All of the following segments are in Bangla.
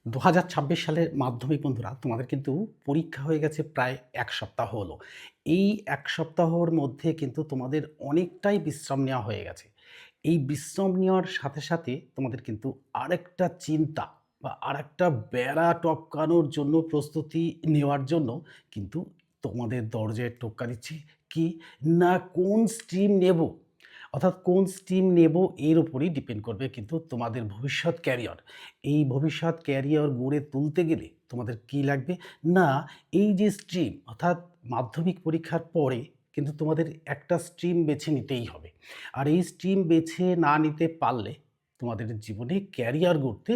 ২০২৬ সালের মাধ্যমিক বন্ধুরা, তোমাদের কিন্তু পরীক্ষা হয়ে গেছে প্রায় ১ সপ্তাহ হলো। এই ১ সপ্তাহর মধ্যে কিন্তু তোমাদের অনেকটাই বিশ্রাম নেওয়া হয়ে গেছে। এই বিশ্রাম নেওয়ার সাথে, সাথে তোমাদের কিন্তু আরেকটা চিন্তা বা আরেকটা বেড়া টপকানোর জন্য প্রস্তুতি নেওয়ার জন্য কিন্তু তোমাদের দরজায় টোক্কা দিচ্ছে কি? না কোন স্ট্রিম নেব? অর্থাৎ কোন স্ট্রিম নেব এর উপরেই ডিপেন্ড করবে কিন্তু তোমাদের ভবিষ্যৎ ক্যারিয়ার। এই ভবিষ্যৎ ক্যারিয়ার গড়ে তুলতে গেলে তোমাদের কি লাগবে? না এই যে স্ট্রিম অর্থাৎ মাধ্যমিক পরীক্ষার পরে কিন্তু তোমাদের একটা স্ট্রিম বেছে নিতেই হবে। আর এই স্ট্রিম বেছে না নিতে পারলে তোমাদের জীবনে ক্যারিয়ার গড়তে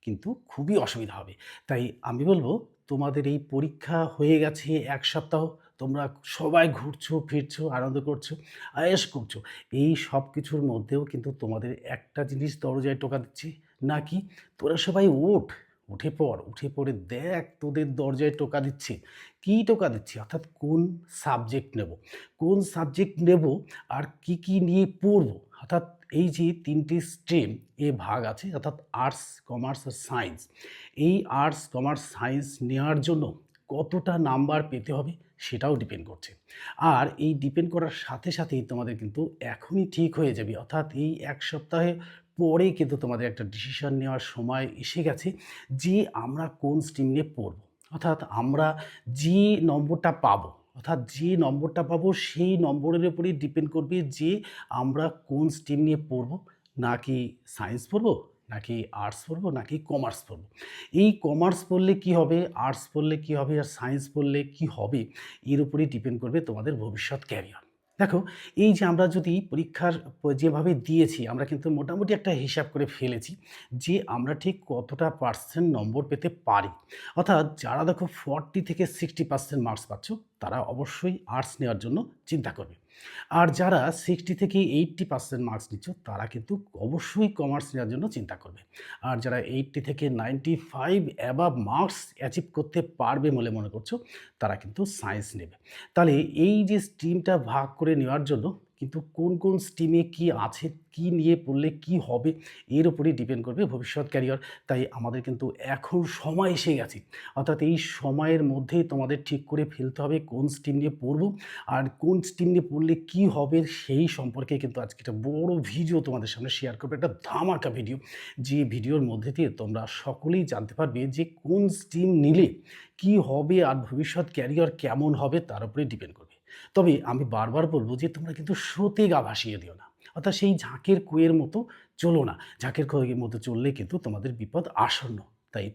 কিন্তু খুবই অসুবিধা হবে। তাই আমি বলব তোমাদের এই পরীক্ষা হয়ে গেছে ১ সপ্তাহ। তোমরা সবাই ঘুরছো, ফিরছো, আনন্দ করছো, আয়েশ করছো। এই সবকিছুর মধ্যেও কিন্তু তোমাদের একটা জিনিস দরজায় টোকা দিচ্ছে, নাকি তোরা সবাই ওঠ, উঠে পড়, উঠে পড়ে দেখ তোদের দরজায় টোকা দিচ্ছে। কি টোকা দিচ্ছে? অর্থাৎ কোন সাবজেক্ট নেব? কোন সাবজেক্ট নেব আর কি নিয়ে পড়বো? অর্থাৎ এই যে ৩ টি স্ট্রিম এ ভাগ আছে অর্থাৎ আর্টস, কমার্স আর সায়েন্স। এই আর্টস, কমার্স, সায়েন্স নেওয়ার জন্য কতটা নাম্বার পেতে হবে সেটাও ডিপেন্ড করছে। আর এই ডিপেন্ড করার সাথে, সাথেই তোমাদের কিন্তু এখনই ঠিক হয়ে যাবে। অর্থাৎ এই ১ সপ্তাহে পরেই কিন্তু তোমাদের একটা ডিসিশন নেওয়ার সময় এসে গেছে যে আমরা কোন স্ট্রিম নিয়ে পড়বো। অর্থাৎ আমরা যে নম্বরটা পাবো, সেই নম্বরের উপরেই ডিপেন্ড করবে যে আমরা কোন স্ট্রিম নিয়ে পড়বো। নাকি সায়েন্স পড়বো, নাকি আর্টস পড়বো, নাকি কমার্স পড়বো। এই কমার্স পড়লে কি হবে, আর্টস পড়লে কি হবে আর সায়েন্স পড়লে কি হবে এর উপরেই ডিপেন্ড করবে তোমাদের ভবিষ্যৎ ক্যারিয়ার। দেখো, এই যে আমরা যদি পরীক্ষার যেভাবে দিয়েছি আমরা কিন্তু মোটামুটি একটা হিসাব করে ফেলেছি যে আমরা ঠিক কতটা পার্সেন্ট নম্বর পেতে পারি। অর্থাৎ যারা দেখো 40 থেকে 60% মার্কস পাচ্ছ তারা অবশ্যই আর্টস নেওয়ার জন্য চিন্তা করবে। আর যারা 60 থেকে 80% মার্কস নিচ্ছ তারা কিন্তু অবশ্যই কমার্স নেওয়ার জন্য চিন্তা করবে। আর যারা 80 থেকে 95 অ্যাবাভ মার্কস অ্যাচিভ করতে পারবে বলে মনে করছো তারা কিন্তু সায়েন্স নেবে। তাহলে এই যে স্ট্রিমটা ভাগ করে নেওয়ার জন্য কিন্তু কোন স্ট্রিমে কি আছে, কি নিয়ে পড়লে কি হবে এর উপরেই ডিপেন্ড করবে ভবিষ্যৎ ক্যারিয়ার। তাই আমাদের কিন্তু এখন সময় এসে গেছে। অর্থাৎ এই সময়ের মধ্যেই তোমাদের ঠিক করে ফেলতে হবে কোন স্ট্রিম নিয়ে পড়বো আর কোন স্ট্রিম নিয়ে পড়লে কি হবে সেই সম্পর্কে কিন্তু আজকে একটা বড় ভিডিও তোমাদের সামনে শেয়ার করবো। একটা ধামাকা ভিডিও। যে ভিডিওর মধ্যে দিয়ে তোমরা সকলেই জানতে পারবে যে কোন স্ট্রিম নিলে কি হবে আর ভবিষ্যৎ ক্যারিয়ার কেমন হবে তার উপরে ডিপেন্ড করবে। তবে আমি বারবার বলব যে তোমরা কিন্তু স্রোতে গা ভাসিয়ে দিও না। অর্থাৎ সেই ঝাঁকের কুঁয়ের মতো চলো না। ঝাঁকের কুঁয়ের মতো চললে কিন্তু তোমাদের বিপদ আসন্ন। তাই